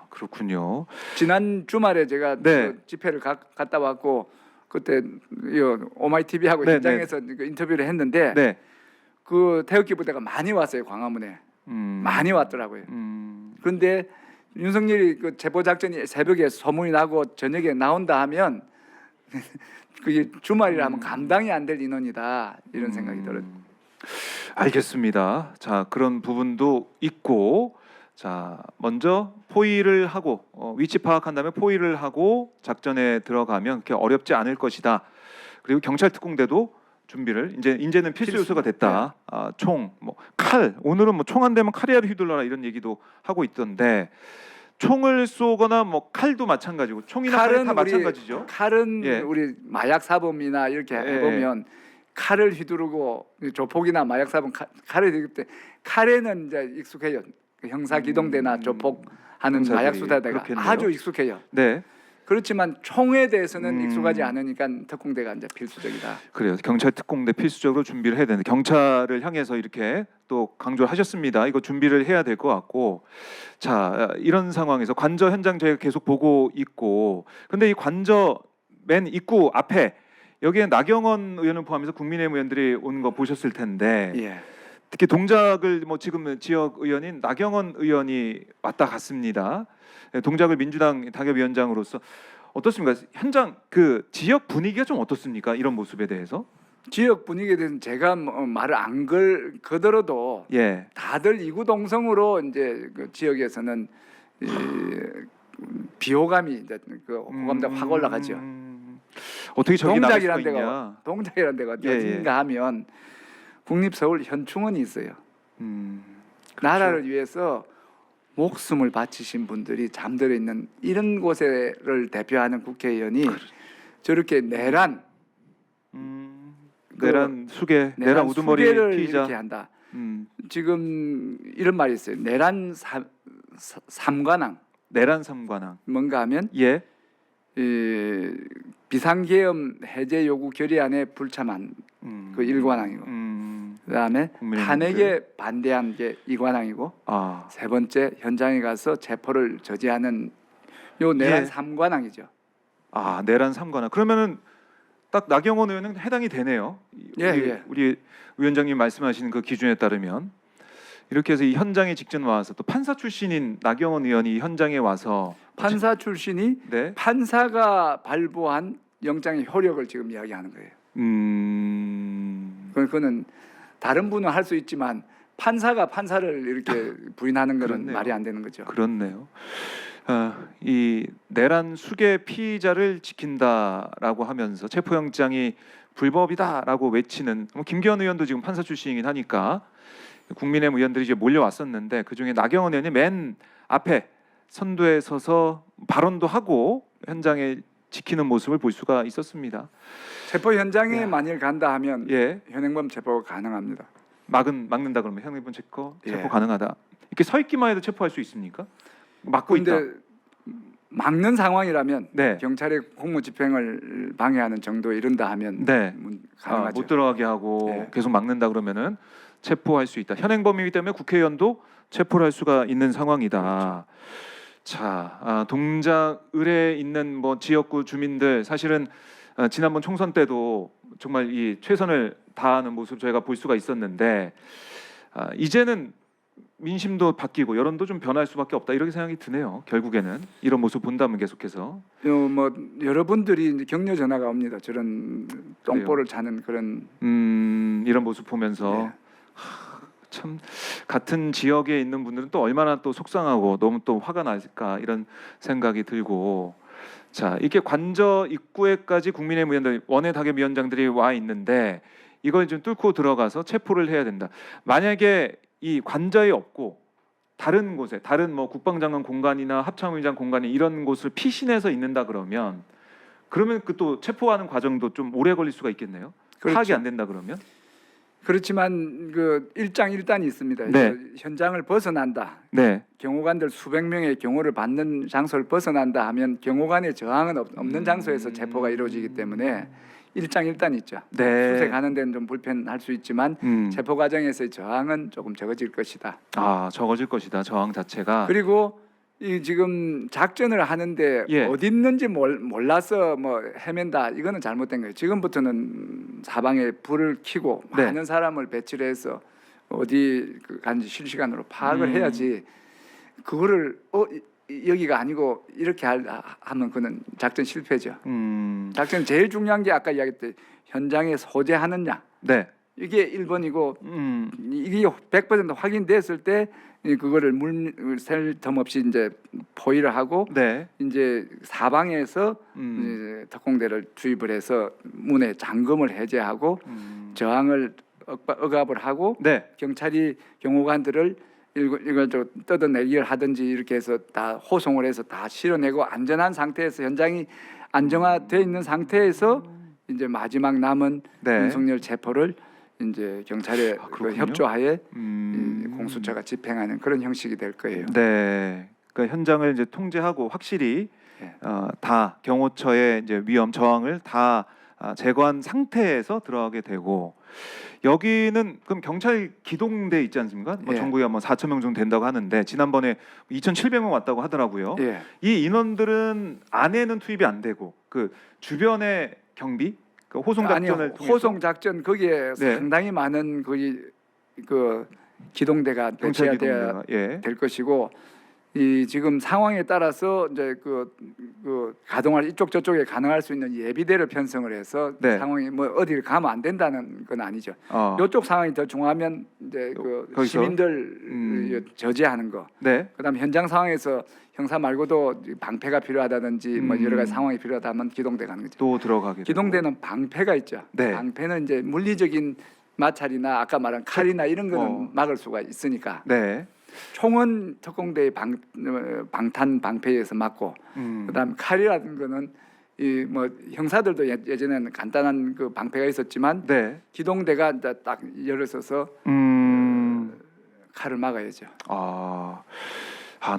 그렇군요. 지난 주말에 제가 네. 그 집회를 갔다 왔고 그때 오마이 TV하고 네, 현장에서 그 인터뷰를 했는데 네. 그 태극기 부대가 많이 왔어요. 광화문에 많이 왔더라고요. 그런데 윤석열이 그 체포 작전이 새벽에 소문이 나고 저녁에 나온다 하면 그게 주말이라면 감당이 안 될 인원이다 이런 생각이 들어요. 알겠습니다. 자, 그런 부분도 있고, 자, 먼저 포위를 하고 위치 파악한 다음에 포위를 하고 작전에 들어가면 그렇게 어렵지 않을 것이다. 그리고 경찰 특공대도 준비를 이제는 필수 요소가 됐다. 총, 칼, 오늘은 총 한 대면 칼이라도 휘둘러라 이런 얘기도 하고 있던데 총을 쏘거나 칼도 마찬가지고 총이나 칼은 다 마찬가지죠. 칼은 예. 우리 마약 사범이나 이렇게 예. 해보면 칼을 휘두르고 조폭이나 마약 사범 칼을 휘두를 때 칼에는 이제 익숙해요. 그 형사 기동대나 조폭하는 형사들이 마약 수사대가 그렇겠네요. 아주 익숙해요. 네. 그렇지만 총에 대해서는 음. 익숙하지 않으니까 특공대가 이제 필수적이다. 그래요. 경찰 특공대 필수적으로 준비를 해야 되는데 경찰을 향해서 이렇게 또 강조를 하셨습니다. 이거 준비를 해야 될 것 같고, 자 이런 상황에서 관저 현장 저희가 계속 보고 있고, 근데 이 관저 맨 입구 앞에 여기에 나경원 의원을 포함해서 국민의힘 의원들이 온 거 보셨을 텐데 예. 특히 동작을 뭐 지금 지역 의원인 나경원 의원이 왔다 갔습니다. 동작을 민주당 당협위원장으로서 어떻습니까? 현장 그 지역 분위기가 좀 어떻습니까? 이런 모습에 대해서? 지역 분위기에 대해서는 제가 뭐 말을 안 거들어도 예. 다들 이구동성으로 이제 그 지역에서는 이 비호감이 이제 그 호감도 확 올라가죠. 어떻게 저기 나갈 수가 동작이란 데가 있냐? 동작이란 데가 예, 예. 어딘가 하면 국립서울 현충원이 있어요. 그렇죠. 나라를 위해서 목숨을 바치신 분들이 잠들어 있는 이런 곳을 대표하는 국회의원이 저렇게 내란 내란 수계, 내란 우두머리 수계를 피의자. 이렇게 한다. 음, 지금 이런 말이 있어요. 내란 삼관왕 내란 삼관왕. 뭔가 하면 예. 비상계엄 해제 요구 결의안에 불참한 그 일관왕이고, 그다음에 국민의힘들. 탄핵에 반대한 게 이관왕이고, 아, 세 번째 현장에 가서 체포를 저지하는 요 내란 예. 삼관왕이죠. 아 내란 삼관왕. 그러면은 딱 나경원 의원은 해당이 되네요. 예, 우리, 예. 우리 위원장님 말씀하시는 그 기준에 따르면 이렇게 해서 이 현장에 직접 와서 또 판사 출신인 나경원 의원이 이 현장에 와서 판사 출신이 네. 판사가 발부한 영장의 효력을 지금 이야기하는 거예요. 그거는 다른 분은 할 수 있지만 판사가 판사를 이렇게 부인하는 것은 그렇네요. 말이 안 되는 거죠. 그렇네요. 이 내란 수계 피의자를 지킨다라고 하면서 체포영장이 불법이다라고 외치는 뭐 김기현 의원도 지금 판사 출신이긴 하니까 국민의힘 의원들이 이제 몰려왔었는데 그 중에 나경원 의원이 맨 앞에 선두에 서서 발언도 하고 현장에 지키는 모습을 볼 수가 있었습니다. 체포 현장에 야. 만일 간다 하면 예, 현행범 체포가 가능합니다. 막는다 그러면 현행범 체포 예. 가능하다. 이렇게 서 있기만 해도 체포할 수 있습니까? 막고 있다. 근데 막는 상황이라면 네. 경찰의 공무집행을 방해하는 정도에 이른다 하면 네. 가능하죠. 못 들어가게 하고 예. 계속 막는다 그러면은 체포할 수 있다. 현행범이기 때문에 국회의원도 체포를 할 수가 있는 상황이다. 그렇죠. 자, 동작 을에 있는 뭐 지역구 주민들 사실은 지난번 총선 때도 정말 이 최선을 다하는 모습 저희가 볼 수가 있었는데 이제는 민심도 바뀌고 여론도 좀 변할 수밖에 없다 이렇게 생각이 드네요. 결국에는 이런 모습 본다면 계속해서 뭐 여러분들이 이제 격려 전화가 옵니다. 저런 똥볼을 차는 그런 이런 모습 보면서 예. 참 같은 지역에 있는 분들은 또 얼마나 또 속상하고 너무 또 화가 날까 이런 생각이 들고, 자 이게 관저 입구에까지 국민의힘 의원들 원외 당협위원장들이 와 있는데 이걸 좀 뚫고 들어가서 체포를 해야 된다. 만약에 이 관저에 없고 다른 곳에 다른 뭐 국방장관 공간이나 합참의장 공간이 이런 곳을 피신해서 있는다 그러면 그 또 체포하는 과정도 좀 오래 걸릴 수가 있겠네요. 그렇죠. 파악이 안 된다 그러면. 그렇지만 그 일장일단이 있습니다. 네. 현장을 벗어난다. 네. 경호관들 수백 명의 경호를 받는 장소를 벗어난다 하면 경호관의 저항은 없는 장소에서 체포가 이루어지기 때문에 일장일단이 있죠. 네. 수색 하는 데는 좀 불편할 수 있지만 체포 과정에서의 저항은 조금 적어질 것이다. 적어질 것이다. 저항 자체가. 그리고 이 지금 작전을 하는데 예. 어디 있는지 몰라서 뭐 헤맨다, 이거는 잘못된 거예요. 지금부터는 사방에 불을 켜고 네. 많은 사람을 배치를 해서 어디 간지 실시간으로 파악을 해야지, 그거를 여기가 아니고 이렇게 하면 그는 작전 실패죠. 작전 제일 중요한 게 아까 이야기했듯 현장에 소재하느냐, 네. 이게 1번이고 이게 100% 확인됐을 때 그거를 셀 틈 없이 이제 포위를 하고 네. 이제 사방에서 이제 특공대를 투입을 해서 문에 잠금을 해제하고 저항을 억압을 하고 네. 경찰이 경호관들을 이걸 좀 뜯어내기를 하든지 이렇게 해서 다 호송을 해서 다 실어내고 안전한 상태에서 현장이 안정화되어 있는 상태에서 이제 마지막 남은 네. 윤석열 체포를 이제 경찰의 그 그렇군요. 협조하에 음. 공수처가 집행하는 그런 형식이 될 거예요. 네. 그러니까 현장을 이제 통제하고 확실히 예. 다 경호처의 이제 위험 저항을 다 제거한 상태에서 들어가게 되고 여기는 그럼 경찰 기동대 있지 않습니까? 뭐 예. 전국에 뭐 4천 명 정도 된다고 하는데 지난번에 2,700명 왔다고 하더라고요. 예. 이 인원들은 안에는 투입이 안 되고 그 주변의 경비, 그 호송 작전을 통해서 호송 작전 거기에 네. 상당히 많은 거기 그 기동대가 경찰 배치가 돼야 기동대가 예. 될 것이고 이 지금 상황에 따라서 이제 그 가동할 이쪽 저쪽에 가능할 수 있는 예비대를 편성을 해서 네. 상황이 뭐 어디를 가면 안 된다는 건 아니죠. 이쪽 상황이 더 중요하면 이제 그 거기서? 시민들 저지하는 거. 네. 그다음 현장 상황에서 형사 말고도 방패가 필요하다든지 뭐 여러 가지 상황이 필요하다면 기동대 가는 거죠. 또 들어가게 되고. 기동대는 방패가 있죠. 네. 방패는 이제 물리적인 마찰이나 아까 말한 칼이나 이런 거는 어. 막을 수가 있으니까. 네. 총은 특공대의 방탄 방패에서 맞고 그다음 칼이라는 거는 이 뭐 형사들도 예전에는 간단한 그 방패가 있었지만 네. 기동대가 이제 딱 열어서서 칼을 막아야죠.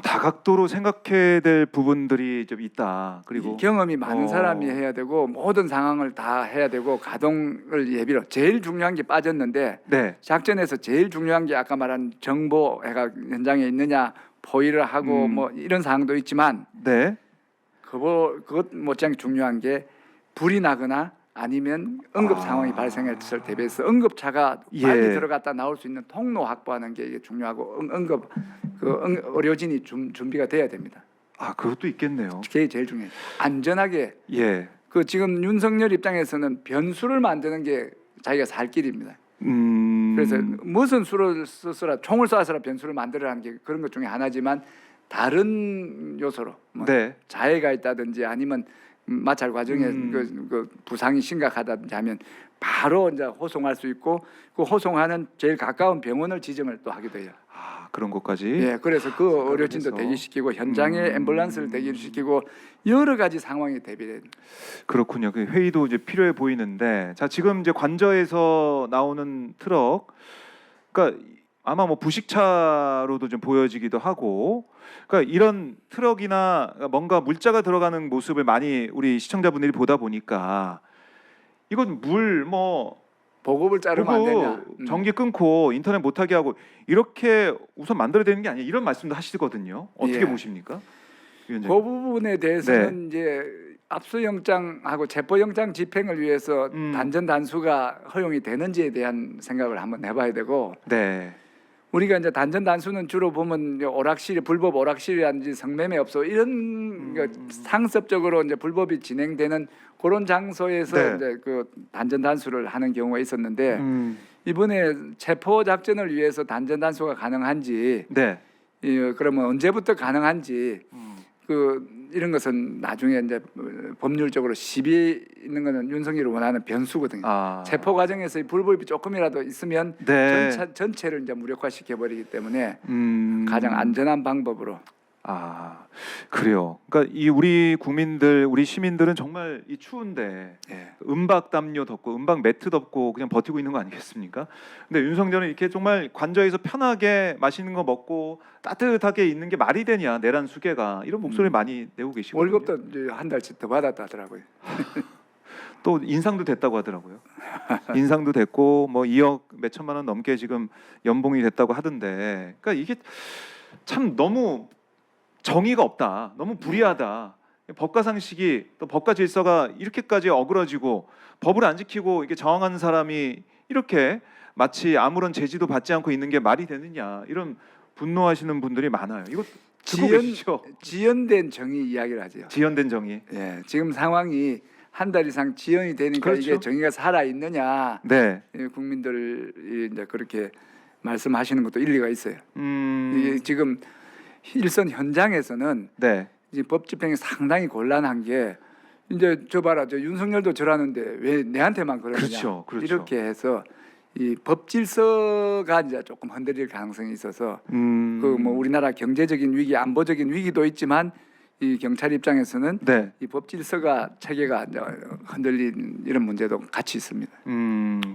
다각도로 생각해야 될 부분들이 좀 있다. 그리고 경험이 많은 사람이 해야 되고 모든 상황을 다 해야 되고 가동을 예비로 제일 중요한 게 빠졌는데 네. 작전에서 제일 중요한 게 아까 말한 정보가 현장에 있느냐 포위를 하고 뭐 이런 사항도 있지만 네. 그것 못지않게 중요한 게 불이 나거나 아니면 응급 상황이 발생했을 대비해서 응급차가 빨리 예. 들어갔다 나올 수 있는 통로 확보하는 게 이게 중요하고 응급 의료진이 준비가 돼야 됩니다. 그것도 있겠네요. 그게 제일 중요해요. 안전하게 예. 그 지금 윤석열 입장에서는 변수를 만드는 게 자기가 살 길입니다. 그래서 무슨 수를 쓰라 총을 쏴서라 변수를 만들어라는 게 그런 것 중에 하나지만 다른 요소로 뭐 네. 자해가 있다든지 아니면 마찰 과정에 그 부상이 심각하다든지 하면 바로 이제 호송할 수 있고 그 호송하는 제일 가까운 병원을 지정을 또 하게 돼요. 그런 것까지. 예, 그래서 그 의료진도 대기시키고 현장에 앰뷸런스를 대기시키고 여러 가지 상황이 대비된. 그렇군요. 그 회의도 이제 필요해 보이는데, 자 지금 이제 관저에서 나오는 트럭, 그러니까 아마 뭐 부식차로도 좀 보여지기도 하고, 그러니까 이런 트럭이나 뭔가 물자가 들어가는 모습을 많이 우리 시청자분들이 보다 보니까 이건 물 뭐 보급을 자르면 안 되냐. 전기 끊고 인터넷 못하게 하고 이렇게 우선 만들어야 되는 게 아니야 이런 말씀도 하시거든요. 어떻게 예. 보십니까? 그 부분에 대해서는 이제 압수영장하고 체포영장 집행을 위해서 단전 단수가 허용이 되는지에 대한 생각을 한번 해봐야 되고 네. 우리가 이제 단전 단수는 주로 보면 오락실 불법 오락실이라든지 성매매업소 이런 상습적으로 이제 불법이 진행되는 그런 장소에서 네. 이제 그 단전 단수를 하는 경우가 있었는데 이번에 체포 작전을 위해서 단전 단수가 가능한지 네. 그러면 언제부터 가능한지 그 이런 것은 나중에 이제 법률적으로 시비 있는 거는 윤석열이 원하는 변수거든요. 체포 과정에서 불법이 조금이라도 있으면 네. 전체를 이제 무력화시켜 버리기 때문에 가장 가장 안전한 방법으로. 그래요. 그러니까 이 우리 국민들, 우리 시민들은 정말 이 추운데 예. 은박 담요 덮고 은박 매트 덮고 그냥 버티고 있는 거 아니겠습니까? 근데 윤석열은 이렇게 정말 관저에서 편하게 맛있는 거 먹고 따뜻하게 있는 게 말이 되냐 내란 수계가 이런 목소리 많이 내고 계시거든요. 월급도 이제 한 달씩 더 받았다더라고요. 또 인상도 됐다고 하더라고요. 인상도 됐고 뭐 2억 몇 천만 원 넘게 지금 연봉이 됐다고 하던데, 그러니까 이게 참 너무 정의가 없다, 너무 불의하다. 법과 상식이 또 법과 질서가 이렇게까지 어그러지고 법을 안 지키고 이게 저항하는 사람이 이렇게 마치 아무런 제지도 받지 않고 있는 게 말이 되느냐 이런 분노하시는 분들이 많아요. 이거 듣고 계시죠? 지연된 정의 이야기를 하죠. 지연된 정의. 예, 지금 상황이 한 달 이상 지연이 되니까 그렇죠. 이게 정의가 살아 있느냐. 네. 국민들이 이제 그렇게 말씀하시는 것도 일리가 있어요. 이게 지금 일선 현장에서는 네. 이제 법 집행이 상당히 곤란한 게 이제 저 봐라, 저 윤석열도 저라는데 왜 내한테만 그러느냐. 그렇죠. 이렇게 해서 이 법 질서가 이제 조금 흔들릴 가능성이 있어서 그 뭐 우리나라 경제적인 위기, 안보적인 위기도 있지만 이 경찰 입장에서는 네. 이 법 질서가 체계가 이제 흔들린 이런 문제도 같이 있습니다.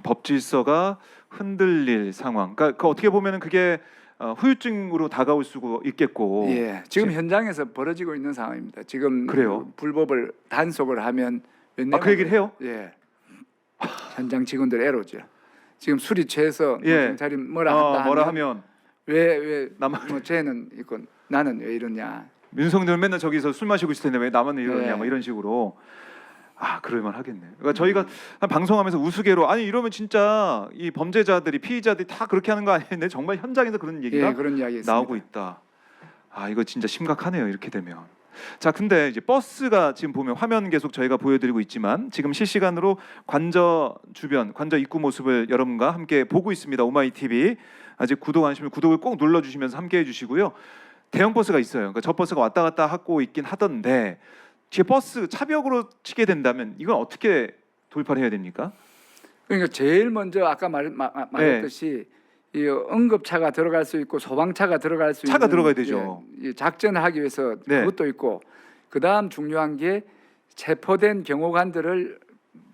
법 질서가 흔들릴 상황. 그러니까 그 어떻게 보면은 그게 후유증으로 다가올 수가 있겠고. 예, 지금 현장에서 벌어지고 있는 상황입니다. 지금 그래요? 그 불법을 단속을 하면 그 얘기를 해요? 예, 현장 직원들 애로죠. 지금 술이 취해서 뭐 예. 경찰이 뭐라 한다 뭐라 하면 하면 왜 나만 뭐 쟤는 있고 나는 왜 이러냐. 윤석열 맨날 저기서 술 마시고 있을 텐데 왜 나만 이러냐 네. 뭐 이런 식으로. 그럴만 하겠네요. 그러니까 저희가 한 방송하면서 우스개로 아니 이러면 진짜 이 범죄자들이 피의자들이 다 그렇게 하는 거 아니는데 정말 현장에서 그런 얘기가 예, 그런 이야기 나오고 있다. 이거 진짜 심각하네요. 이렇게 되면. 자, 근데 이제 버스가 지금 보면 화면 계속 저희가 보여드리고 있지만 지금 실시간으로 관저 주변, 관저 입구 모습을 여러분과 함께 보고 있습니다. 오마이 TV. 아직 구독 안 하시면 구독을 꼭 눌러주시면서 함께해 주시고요. 대형 버스가 있어요. 그러니까 저 버스가 왔다 갔다 하고 있긴 하던데 뒤에 버스 차벽으로 치게 된다면 이건 어떻게 돌파를 해야 됩니까? 그러니까 제일 먼저 아까 말했듯이 이 응급차가 들어갈 수 있고 소방차가 들어갈 수 차가 있는 들어가야 되죠. 이 작전을 하기 위해서 네. 그것도 있고 그다음 중요한 게 체포된 경호관들을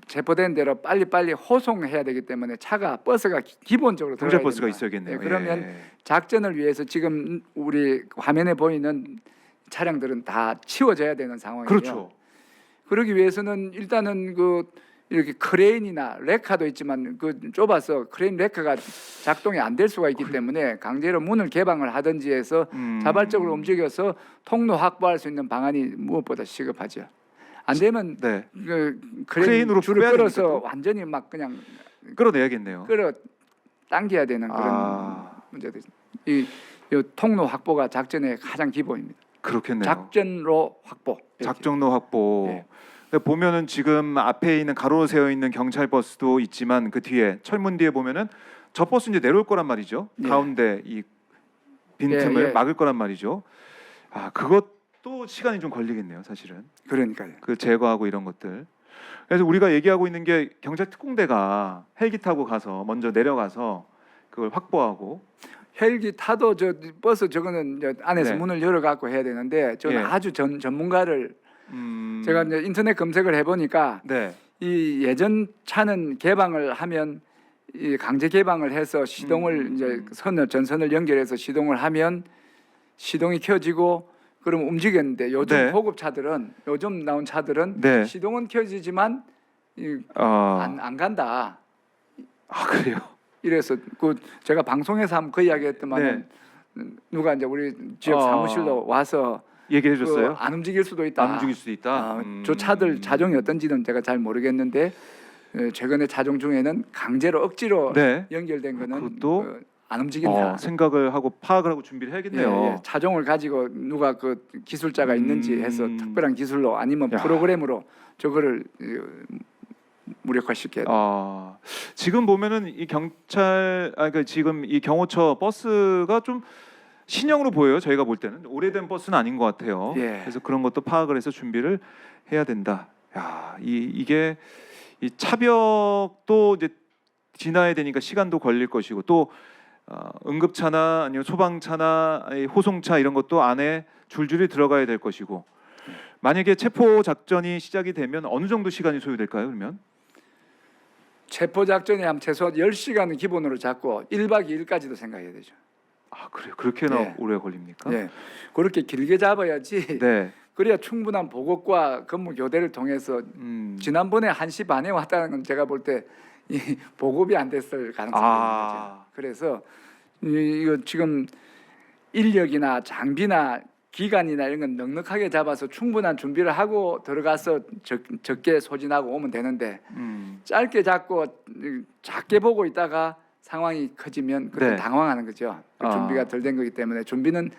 체포된 대로 빨리빨리 호송해야 되기 때문에 버스가 기본적으로 경찰 들어가야 버스가 됩니다. 있어야겠네요. 예, 그러면 예. 작전을 위해서 지금 우리 화면에 보이는 차량들은 다 치워져야 되는 상황이에요. 그렇죠. 그러기 위해서는 일단은 이렇게 크레인이나 레카도 있지만 좁아서 크레인 레카가 작동이 안 될 수가 있기 때문에 강제로 문을 개방을 하든지 해서 자발적으로 움직여서 통로 확보할 수 있는 방안이 무엇보다 시급하죠. 안 되면 네. 그 크레인으로 줄을 빼야 끌어서 됩니까, 또? 완전히 막 그냥 끌어내야겠네요. 당겨야 되는 그런 문제들. 이 통로 확보가 작전의 가장 기본입니다. 그렇겠네요. 작전로 확보. 이렇게. 작정로 확보. 네. 근데 보면은 지금 앞에 있는 가로로 세워 있는 경찰 버스도 있지만 그 뒤에 철문 뒤에 보면은 저 버스 이제 내려올 거란 말이죠. 예. 가운데 이 빈틈을 예. 막을 거란 말이죠. 그것도 시간이 좀 걸리겠네요, 사실은. 그러니까요. 그 제거하고 이런 것들. 그래서 우리가 얘기하고 있는 게 경찰 특공대가 헬기 타고 가서 먼저 내려가서 그걸 확보하고 헬기 타도 저 버스 저거는 이제 안에서 네. 문을 열어 갖고 해야 되는데 저는 예. 아주 전문가를 제가 이제 인터넷 검색을 해보니까 네. 이 예전 차는 개방을 하면 이 강제 개방을 해서 시동을 이제 전선을 연결해서 시동을 하면 시동이 켜지고 그럼 움직였는데 요즘 네. 고급 차들은 요즘 나온 차들은 네. 시동은 켜지지만 안 간다. 그래요. 이래서 제가 방송에서 한번 그 이야기했더만 누가 이제 우리 지역 사무실로 와서 얘기해 줬어요. 안 움직일 수도 있다. 안 움직일 수도 있다. 저 차들 차종이 어떤지는 제가 잘 모르겠는데 최근에 차종 중에는 강제로 억지로 네. 연결된 거는 그것도 안 움직인다. 생각을 하고 파악을 하고 준비를 해야겠네요. 차종을 가지고 누가 그 기술자가 있는지 해서 특별한 기술로 아니면 야. 프로그램으로 저거를 무력화시켜야 돼. 지금 보면은 이 경찰 그러니까 지금 이 경호처 버스가 좀 신형으로 보여요. 저희가 볼 때는 오래된 버스는 아닌 것 같아요. 예. 그래서 그런 것도 파악을 해서 준비를 해야 된다. 이게 이 차벽도 이제 지나야 되니까 시간도 걸릴 것이고 또 응급차나 아니면 소방차나 호송차 이런 것도 안에 줄줄이 들어가야 될 것이고 만약에 체포 작전이 시작이 되면 어느 정도 시간이 소요될까요? 그러면 체포 작전이 하면 최소 10시간은 기본으로 잡고 1박 2일까지도 생각해야 되죠. 그래요. 그렇게나 네. 오래 걸립니까? 예. 그렇게 길게 잡아야지. 네. 그래야 충분한 보급과 근무 교대를 통해서 지난번에 1시 반에 왔다는 건 제가 볼 때 이 보급이 안 됐을 가능성이 있는 거죠. 그래서 이거 지금 인력이나 장비나 기간이나 이런 건 넉넉하게 잡아서 충분한 준비를 하고 들어가서 적게 소진하고 오면 되는데 짧게 잡고 작게 보고 있다가 상황이 커지면 그때 네. 당황하는 거죠. 준비가 덜 된 거기 때문에 준비는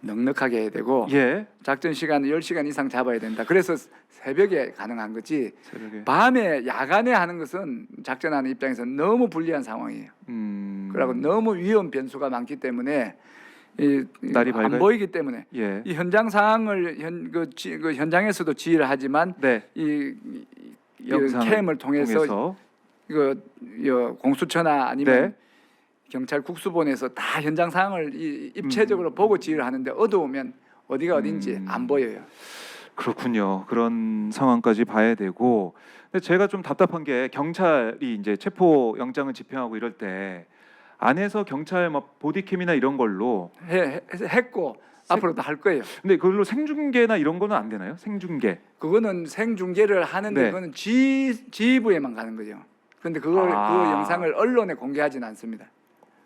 넉넉하게 해야 되고 예. 작전 시간 10시간 이상 잡아야 된다. 그래서 새벽에 가능한 거지. 새벽에. 밤에 야간에 하는 것은 작전하는 입장에서 너무 불리한 상황이에요. 그리고 너무 위험 변수가 많기 때문에 날이 밝아요? 안 보이기 때문에 예. 이 현장 상황을 현장에서도 지휘를 하지만 네. 이 영상을 캠을 통해서 이거 공수처나 아니면 네. 경찰 국수본에서 다 현장 상황을 입체적으로 보고 지휘를 하는데 어두우면 어디가 어딘지 안 보여요. 그렇군요. 그런 상황까지 봐야 되고. 근데 제가 좀 답답한 게 경찰이 이제 체포 영장을 집행하고 이럴 때 안에서 경찰 막 보디캠이나 이런 걸로. 했고 앞으로도 할 거예요. 근데 그걸로 생중계나 이런 거는 안 되나요? 생중계. 그거는 생중계를 하는데 네. 그거는 지휘부에만 가는 거죠. 그런데 그 영상을 언론에 공개하지는 않습니다.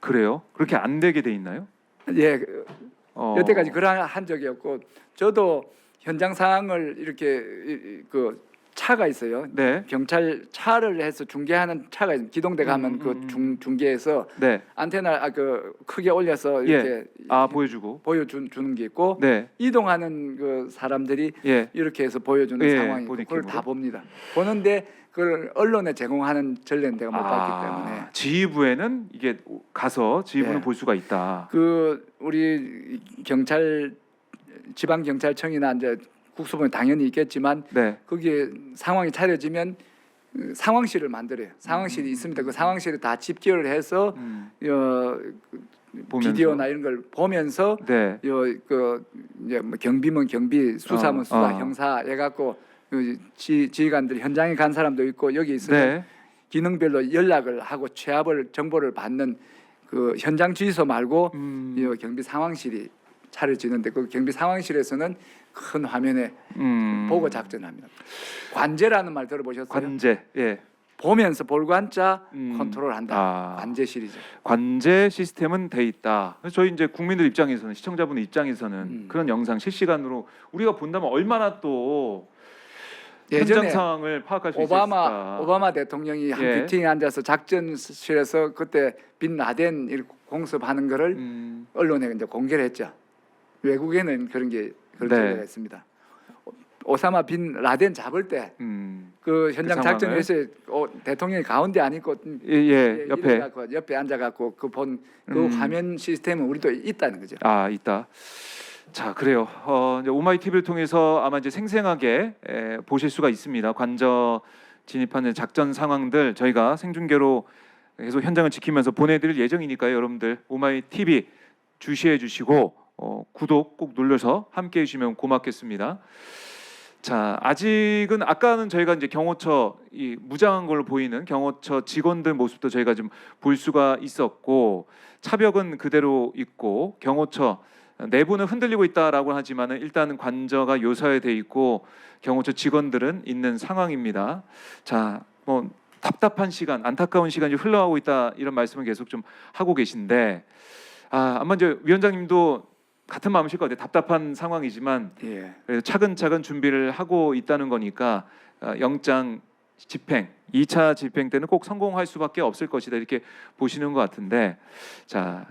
그래요? 그렇게 안 되게 돼 있나요? 예, 여태까지 어. 그런 한 적이 없고 저도 현장 상황을 이렇게 그 차가 있어요. 네. 경찰 차를 해서 중계하는 차가 있어요. 기동대 가면 그 중계해서 네. 안테나 그 크게 올려서 이렇게 보여주고. 보여주는 게 있고 네. 이동하는 그 사람들이 예. 이렇게 해서 보여주는 예, 상황이 있고 그걸 보디캠으로. 다 봅니다. 보는데 그걸 언론에 제공하는 전례는 내가 못 봤기 때문에 지휘부에는 이게 가서 지휘부는 예. 볼 수가 있다. 그 우리 경찰 지방 경찰청이나 이제 국수본에 당연히 있겠지만 네. 거기에 상황이 차려지면 그 상황실을 만들어요. 상황실이 있습니다. 그 상황실에 다 집결을 해서 보면서. 비디오나 이런 걸 보면서 네. 그 이제 뭐 경비면 경비, 수사면 수사, 형사 해갖고 지휘관들 현장에 간 사람도 있고 여기 있으면 네. 기능별로 연락을 하고 최합을 정보를 받는 그 현장 주의소 말고 이 경비 상황실이 차려지는데 그 경비 상황실에서는 큰 화면에 보고 작전합니다. 관제라는 말 들어보셨어요? 관제. 예. 보면서 볼관자 컨트롤한다. 아. 관제실이죠. 관제 시스템은 돼 있다. 그래서 저희 이제 국민들 입장에서는 시청자분 입장에서는 그런 영상 실시간으로 우리가 본다면 얼마나 또 현장 예전에 상황을 파악할 수 있을까. 오바마 대통령이 한 예. 미팅에 앉아서 작전실에서 그때 빈 라덴 공습하는 거를 언론에 이제 공개를 했죠. 외국에는 그런 네. 전례가 있습니다. 오사마 빈 라덴 잡을 때 그 현장 상황을. 작전에서 대통령이 가운데 안 있고 예, 옆에. 옆에 앉아갖고 그 화면 시스템은 우리도 있다는 거죠. 있다. 자, 그래요. 이제 오마이 TV를 통해서 아마 이제 생생하게 보실 수가 있습니다. 관저 진입하는 작전 상황들 저희가 생중계로 계속 현장을 지키면서 보내드릴 예정이니까요. 여러분들 오마이 TV 주시해 주시고 구독 꼭 눌러서 함께 해주시면 고맙겠습니다. 자, 아직은 아까는 저희가 이제 경호처 이 무장한 걸로 보이는 경호처 직원들 모습도 저희가 좀 볼 수가 있었고 차벽은 그대로 있고 경호처 내부는 흔들리고 있다라고 하지만은 일단은 관저가 요사돼 있고 경호처 직원들은 있는 상황입니다. 자, 뭐 답답한 시간, 안타까운 시간이 흘러가고 있다 이런 말씀을 계속 좀 하고 계신데 아마 이제 위원장님도 같은 마음이실 것 같아요. 답답한 상황이지만 예. 그래서 차근차근 준비를 하고 있다는 거니까 영장 집행, 2차 집행 때는 꼭 성공할 수밖에 없을 것이다 이렇게 보시는 것 같은데 자,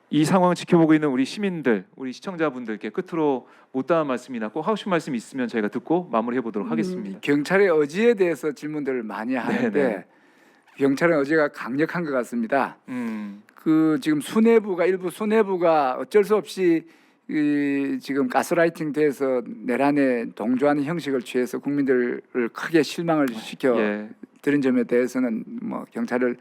이 상황을 지켜보고 있는 우리 시민들, 우리 시청자분들께 끝으로 못다한 말씀이나 꼭 하고 싶은 말씀 있으면 저희가 듣고 마무리해 보도록 하겠습니다. 경찰의 의지에 대해서 질문들을 많이 하는데 네네. 경찰의 의지가 강력한 것 같습니다. 음, 그 지금 일부 수뇌부가 어쩔 수 없이 지금 가스라이팅 돼서 내란에 동조하는 형식을 취해서 국민들을 크게 실망을 시켜 예. 드린 점에 대해서는 뭐 경찰을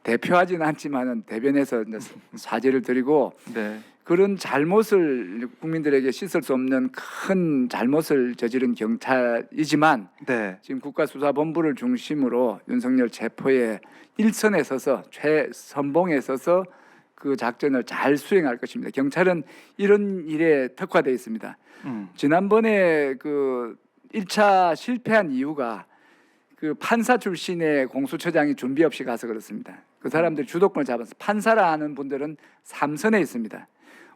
대표하지는 않지만은 대변해서 이제 사죄를 드리고 네. 그런 잘못을 국민들에게 씻을 수 없는 큰 잘못을 저지른 경찰이지만 네. 지금 국가수사본부를 중심으로 윤석열 체포에 일선에 서서 최선봉에 서서 그 작전을 잘 수행할 것입니다. 경찰은 이런 일에 특화되어 있습니다. 지난번에 그 1차 실패한 이유가 그 판사 출신의 공수처장이 준비 없이 가서 그렇습니다. 그 사람들이 주도권을 잡아서 판사라 하는 분들은 3선에 있습니다.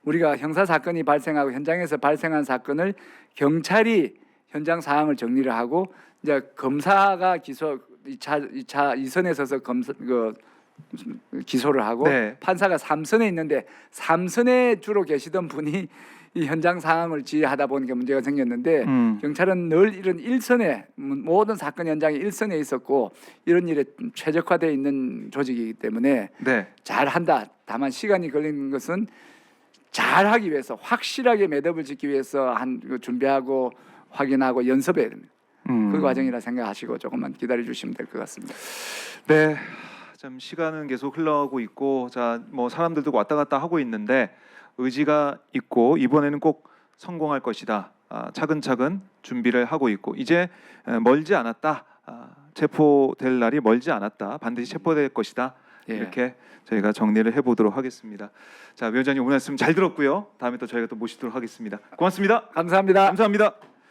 우리가 형사 사건이 발생하고 현장에서 발생한 사건을 경찰이 현장 상황을 정리를 하고 이제 검사가 2선에 서서 기소를 하고 네. 판사가 3선에 있는데 3선에 주로 계시던 분이 이 현장 상황을 지휘하다 보니까 문제가 생겼는데 경찰은 늘 이런 일선에 모든 사건 현장에 일선에 있었고 이런 일에 최적화되어 있는 조직이기 때문에 네. 잘한다. 다만 시간이 걸리는 것은 잘하기 위해서 확실하게 매듭을 짓기 위해서 준비하고 확인하고 연습해야 됩니다. 그 과정이라 생각하시고 조금만 기다려 주시면 될 것 같습니다. 네. 참 시간은 계속 흘러가고 있고 자, 뭐 사람들도 왔다 갔다 하고 있는데 의지가 있고 이번에는 꼭 성공할 것이다. 차근차근 준비를 하고 있고 이제 멀지 않았다. 체포될 날이 멀지 않았다. 반드시 체포될 것이다. 예. 이렇게 저희가 정리를 해보도록 하겠습니다. 자, 위원장님 오늘 말씀 잘 들었고요. 다음에 또 저희가 또 모시도록 하겠습니다. 고맙습니다. 감사합니다. 감사합니다.